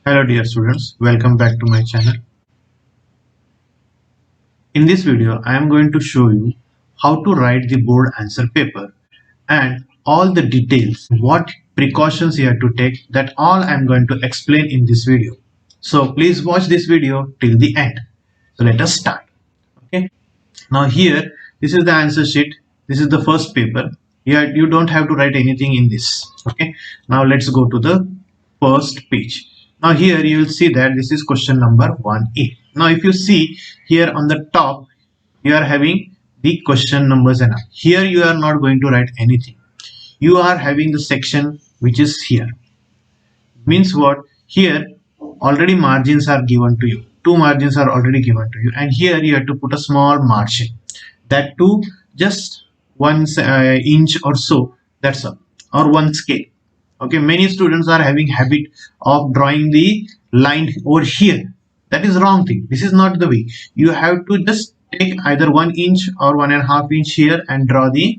Hello dear students, welcome back to my channel. In this video, I am going to show you how to write the board answer paper and all the details, what precautions you have to take, that all I am going to explain in this video. So please watch this video till the end. So let us start. Okay. Now here, this is the answer sheet. This is the first paper. Here you don't have to write anything in this. Okay. Now let's go to the first page. Now here you will see that this is question number 1A. Now if you see here on the top, you are having the question numbers and all. Here you are not going to write anything. You are having the section which is here. Means what? Here already margins are given to you. Two margins are already given to you, and here you have to put a small margin. That too just 1 inch or so. That's all, or 1 scale. Okay, many students are having habit of drawing the line over here. That is wrong thing. This is not the way. You have to just take either 1 inch or 1.5 inch here and draw the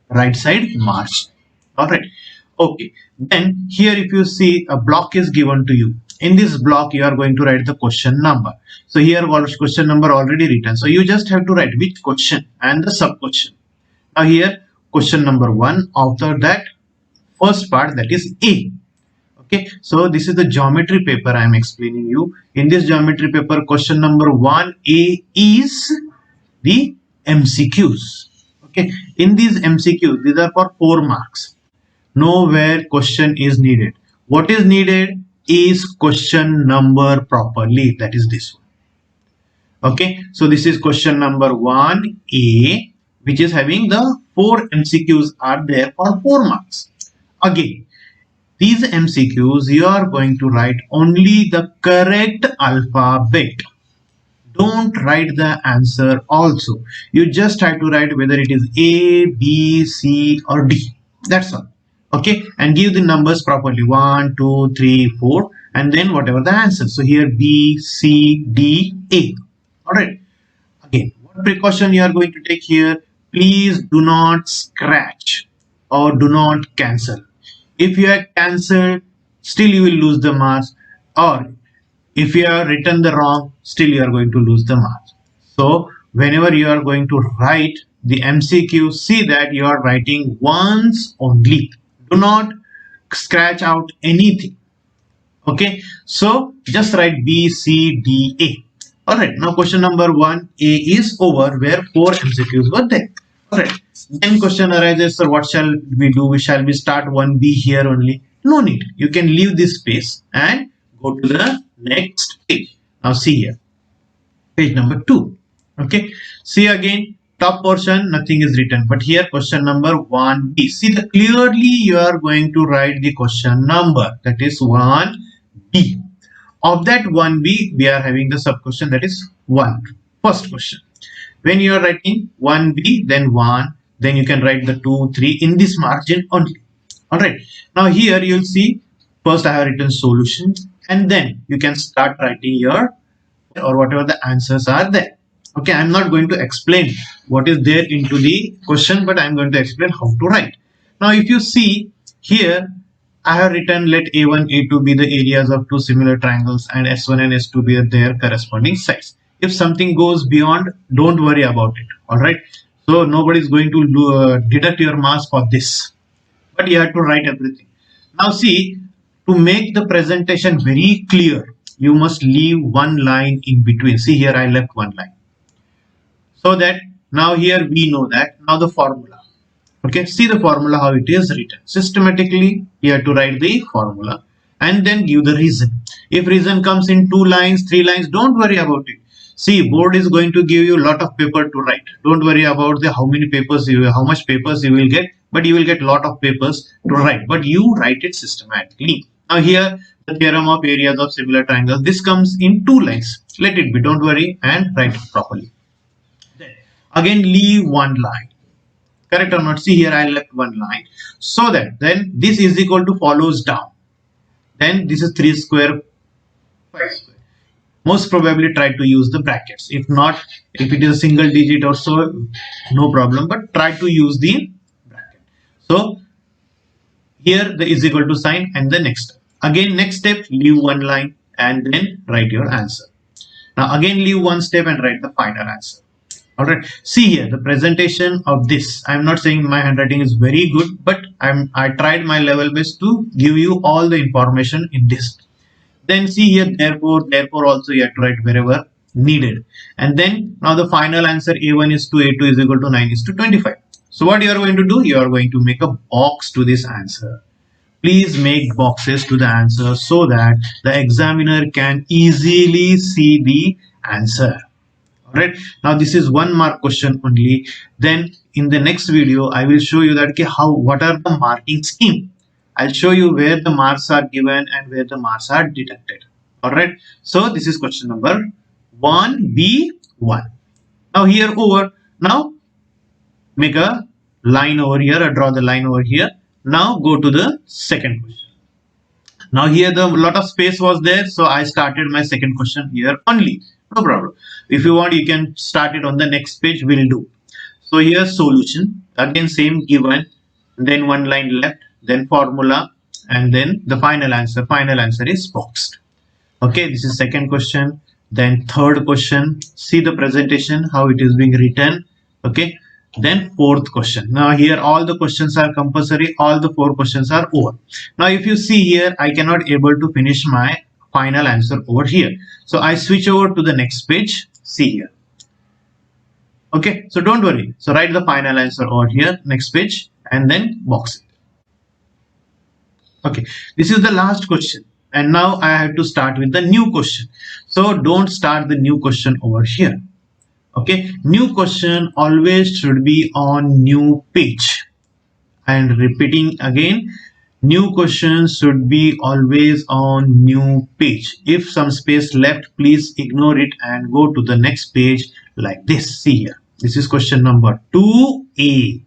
right side margin. All right. Okay, then here if you see a block is given to you. In this block you are going to write the question number. So here was question number already written, so you just have to write which question and the sub question. Now here question number 1, after that first part, that is A. Okay, so this is the geometry paper I am explaining you. In this geometry paper, question number 1A is the MCQs. Okay, in these MCQs, these are for 4 marks. Nowhere question is needed. What is needed is question number properly. That is this one. Okay, so this is question number 1A, which is having the 4 MCQs are there for 4 marks. Again, these MCQs you are going to write only the correct alphabet. Don't write the answer also. You just have to write whether it is A, B, C or D. That's all. Okay, and give the numbers properly, 1, 2, 3, 4, and then whatever the answer. So here B, C, D, A. All right. Again, what precaution you are going to take here? Please do not scratch or do not cancel. If you have cancelled, still you will lose the marks, or if you have written the wrong, still you are going to lose the marks. So whenever you are going to write the MCQ, see that you are writing once only. Do not scratch out anything. Okay, so just write B, C, D, A. Alright, now question number 1A is over, where 4 MCQs were there. Alright, then question arises, so what shall we do? Shall we start 1B here only? No need. You can leave this space and go to the next page. Now see here, page number 2. Okay, see again, top portion nothing is written, but here question number 1B. See that clearly you are going to write the question number, that is 1B. Of that 1B, we are having the sub question, that is 1. First question. When you are writing 1B, then 1, then you can write the 2, 3 in this margin only. Alright. Now here you will see, first I have written solution, and then you can start writing your or whatever the answers are there. Okay, I am not going to explain what is there into the question, but I am going to explain how to write. Now if you see here, I have written let A1, A2 be the areas of two similar triangles and S1 and S2 be their corresponding sides. If something goes beyond, don't worry about it. Alright, so nobody is going to deduct your marks for this, but you have to write everything. Now see, to make the presentation very clear, you must leave one line in between. See here, I left one line, so that now here we know that now the formula. Okay, see the formula how it is written. Systematically you have to write the formula and then give the reason. If reason comes in 2 lines, 3 lines, don't worry about it. See, board is going to give you a lot of paper to write. Don't worry about the how much papers you will get, but you will get lot of papers to write, but you write it systematically. Now here the theorem of areas of similar triangles, this comes in 2 lines. Let it be, don't worry, and write it properly. Then again leave one line. Correct or not? See here, I left one line, so that then this is equal to follows down. Then this is 3 square, 5 square. Most probably try to use the brackets. If not, if it is a single digit or so, no problem, but try to use the bracket. So here the is equal to sign and the next. Again, next step, leave one line and then write your answer. Now again leave one step and write the final answer. Alright, see here the presentation of this. I'm not saying my handwriting is very good, but I tried my level best to give you all the information in this. Then see here, therefore also you have to write wherever needed. And then now the final answer A1 is to A2 is equal to 9 is to 25. So what you are going to do? You are going to make a box to this answer. Please make boxes to the answer so that the examiner can easily see the answer. Alright, now this is 1 mark question only. Then in the next video I will show you that what are the marking scheme. I'll show you where the marks are given and where the marks are deducted. Alright, so this is question number 1B1. Now here over, now make a line over here or draw the line over here. Now go to the second question. Now here the lot of space was there, so I started my second question here only. No problem. If you want, you can start it on the next page. Will do. So here solution, again same given, then one line left, then formula, and then the final answer. Final answer is boxed. Okay, this is second question. Then third question. See the presentation how it is being written. Okay. Then fourth question. Now here all the questions are compulsory. All the 4 questions are over. Now if you see here, I cannot able to finish my final answer over here. So I switch over to the next page. See here. Okay. So don't worry. So write the final answer over here, next page, and then box it. Okay. This is the last question. And now I have to start with the new question. So don't start the new question over here. Okay, new question always should be on new page. And repeating again, new questions should be always on new page. If some space left, please ignore it and go to the next page like this. See here, this is question number 2A.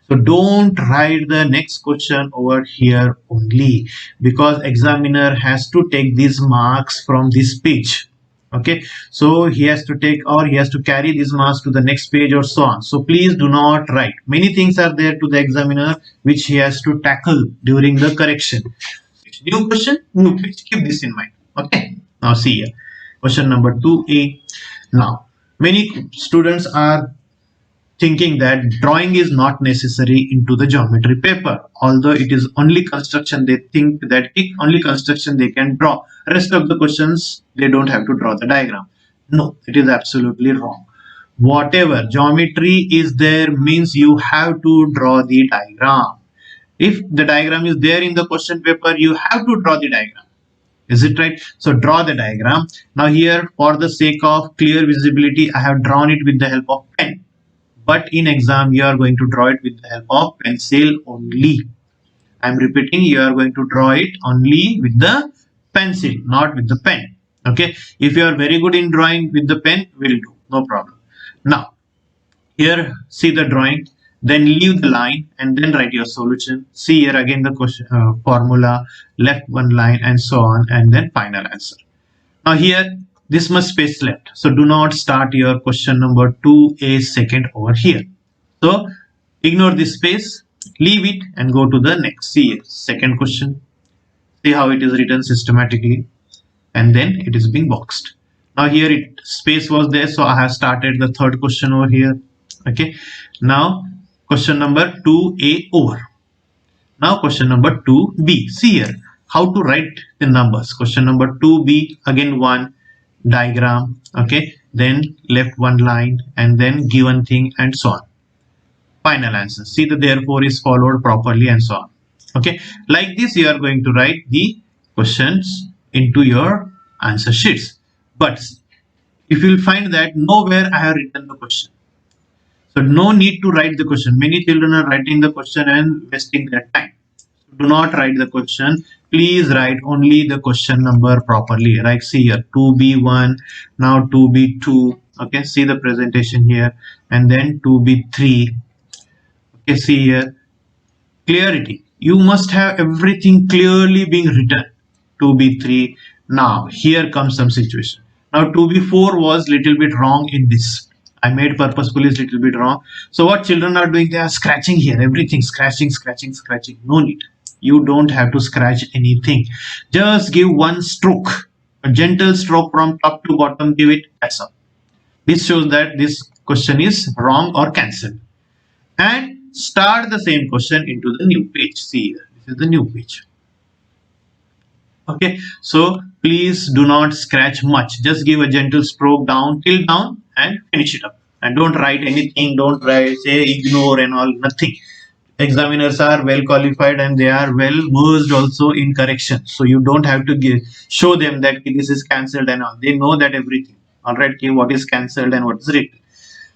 So don't write the next question over here only, because examiner has to take these marks from this page. Okay, so he has to take, or he has to carry these marks to the next page or so on. So please do not write. Many things are there to the examiner which he has to tackle during the correction. New question, new page. Keep this in mind. Okay, now see here, question number 2A. Now many students are thinking that drawing is not necessary into the geometry paper, although it is only construction. They think that only construction they can draw, rest of the questions they don't have to draw the diagram. No, it is absolutely wrong. Whatever geometry is there means you have to draw the diagram. If the diagram is there in the question paper, you have to draw the diagram. Is it right? So draw the diagram. Now here, for the sake of clear visibility, I have drawn it with the help of pen. But in exam, you are going to draw it with the help of pencil only. I am repeating, you are going to draw it only with the pencil, not with the pen. Okay. If you are very good in drawing with the pen, will do. No problem. Now, here, see the drawing. Then leave the line and then write your solution. See here again the question formula, left one line and so on, and then final answer. Now here, this much space left, so do not start your question number 2A second over here. So ignore this space, leave it and go to the next. See second question. See how it is written systematically, and then it is being boxed. Now here space was there, so I have started the third question over here. Okay, now question number 2A over. Now question number 2B. See here how to write the numbers. Question number 2B, again one diagram. Okay, then left one line and then given thing and so on. Final answer. See the therefore is followed properly and so on. Okay, like this you are going to write the questions into your answer sheets. But if you will find that nowhere I have written the question, so no need to write the question. Many children are writing the question and wasting their time. Do not write the question. Please write only the question number properly. Like see here 2B1, now 2B2. Okay, see the presentation here, and then 2B3. Okay, see here clarity. You must have everything clearly being written. 2B3. Now here comes some situation. Now 2B4 was little bit wrong in this. I made purposefully is little bit wrong. So what children are doing, they are scratching here, everything scratching. No need. You don't have to scratch anything. Just give one stroke, a gentle stroke from top to bottom, give it, that's all. This shows that this question is wrong or cancelled. And start the same question into the new page. See here, this is the new page. Okay, so please do not scratch much. Just give a gentle stroke down till down and finish it up. And don't write anything. Don't write, say ignore and all. Nothing. Examiners are well qualified and they are well versed also in correction. So you don't have to show them that this is cancelled and all. They know that everything. All right, okay, what is cancelled and what is written.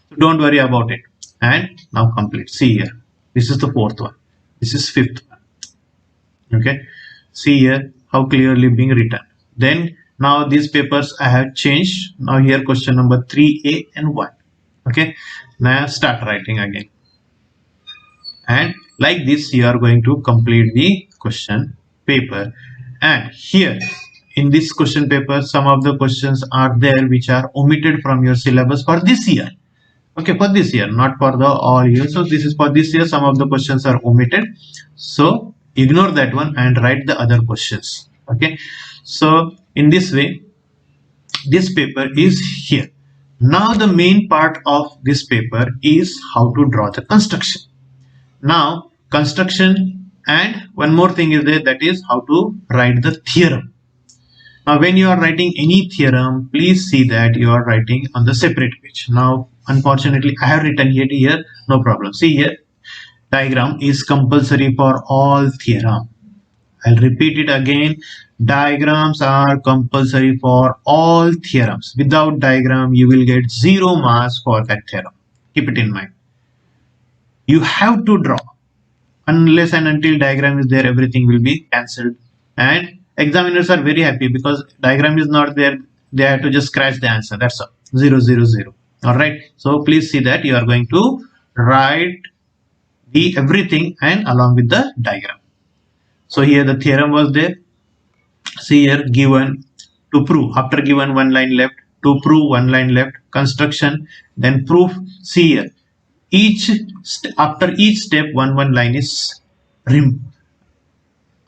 So don't worry about it. And now complete. See here. This is the fourth one. This is fifth one. Okay, see here how clearly being written. Then now these papers I have changed. Now here question number 3A and 1. Okay, now start writing again, and like this you are going to complete the question paper. And here in this question paper, some of the questions are there which are omitted from your syllabus for this year. Okay, for this year, not for the all year. So this is for this year. Some of the questions are omitted, so ignore that one and write the other questions. Okay, so in this way this paper is here. Now the main part of this paper is how to draw the construction. Now construction, and one more thing is there, that is how to write the theorem. Now when you are writing any theorem, please see that you are writing on the separate page. Now unfortunately I have written it here, no problem. See here, diagram is compulsory for all theorem. I'll repeat it again. Diagrams are compulsory for all theorems. Without diagram, you will get 0 marks for that theorem. Keep it in mind. You have to draw. Unless and until diagram is there, everything will be cancelled. And examiners are very happy because diagram is not there. They have to just scratch the answer. That's all. 0, 0, 0. All right. So please see that you are going to write the everything and along with the diagram. So here the theorem was there. See here, given to prove, after given one line left, to prove one line left, construction, then proof. See here, after each step one line is removed.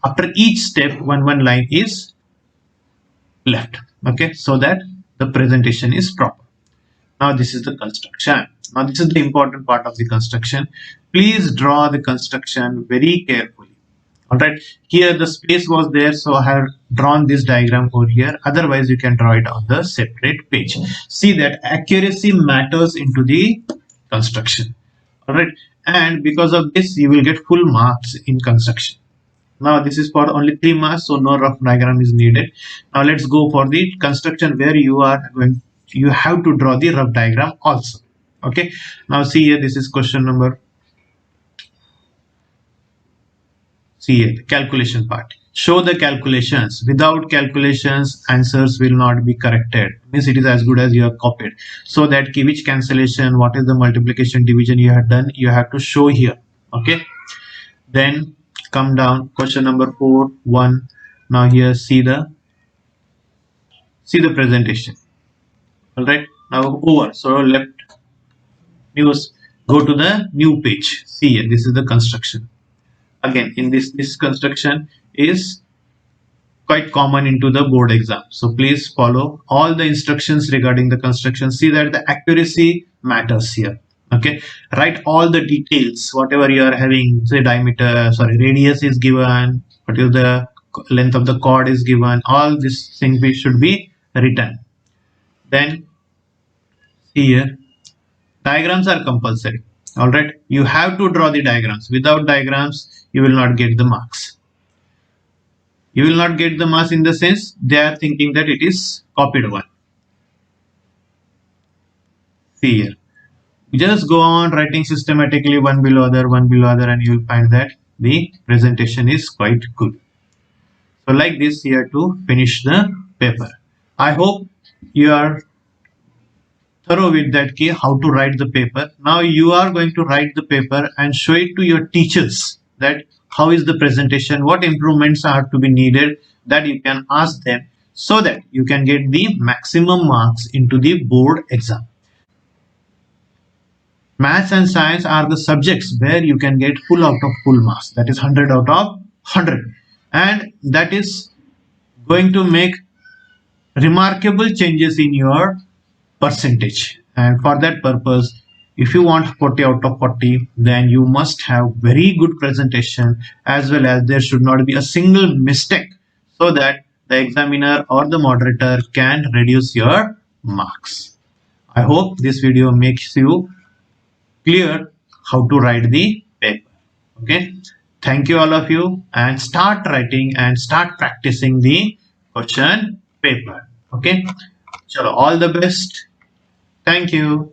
After each step one line is left. Okay, so that the presentation is proper. Now this is the construction. Now this is the important part of the construction. Please draw the construction very carefully. All right, here the space was there, so I have drawn this diagram over here. Otherwise you can draw it on the separate page. See that accuracy matters into the construction. All right, and because of this you will get full marks in construction. Now this is for only 3 marks, so no rough diagram is needed. Now let's go for the construction where you have to draw the rough diagram also. Okay, now see here, this is question number. See here, the calculation part. Show the calculations. Without calculations, answers will not be corrected. Means it is as good as you have copied. So that which cancellation, what is the multiplication, division you have done, you have to show here. Okay. Then come down. Question number 4, 1. Now here see the presentation. All right. Now over. So left. News. Go to the new page. See here. This is the construction. Again, in this construction is quite common into the board exam, so please follow all the instructions regarding the construction. See that the accuracy matters here. Okay, write all the details, whatever you are having, say diameter, sorry, radius is given, what is the length of the chord is given, all these things should be written. Then see here, diagrams are compulsory. All right, you have to draw the diagrams. Without diagrams you will not get the marks. You will not get the marks in the sense they are thinking that it is copied one. See here, just go on writing systematically one below other, and you will find that the presentation is quite good. So like this you have to finish the paper. I hope you are thorough with that key, how to write the paper. Now you are going to write the paper and show it to your teachers that how is the presentation, what improvements are to be needed, that you can ask them, so that you can get the maximum marks into the board exam. Maths and science are the subjects where you can get full out of full marks, that is 100 out of 100, and that is going to make remarkable changes in your percentage. And for that purpose, if you want 40 out of 40, then you must have very good presentation, as well as there should not be a single mistake, so that the examiner or the moderator can reduce your marks. I hope this video makes you clear how to write the paper. Okay, thank you all of you, and start writing and start practicing the question paper. Okay, chalo, all the best. Thank you.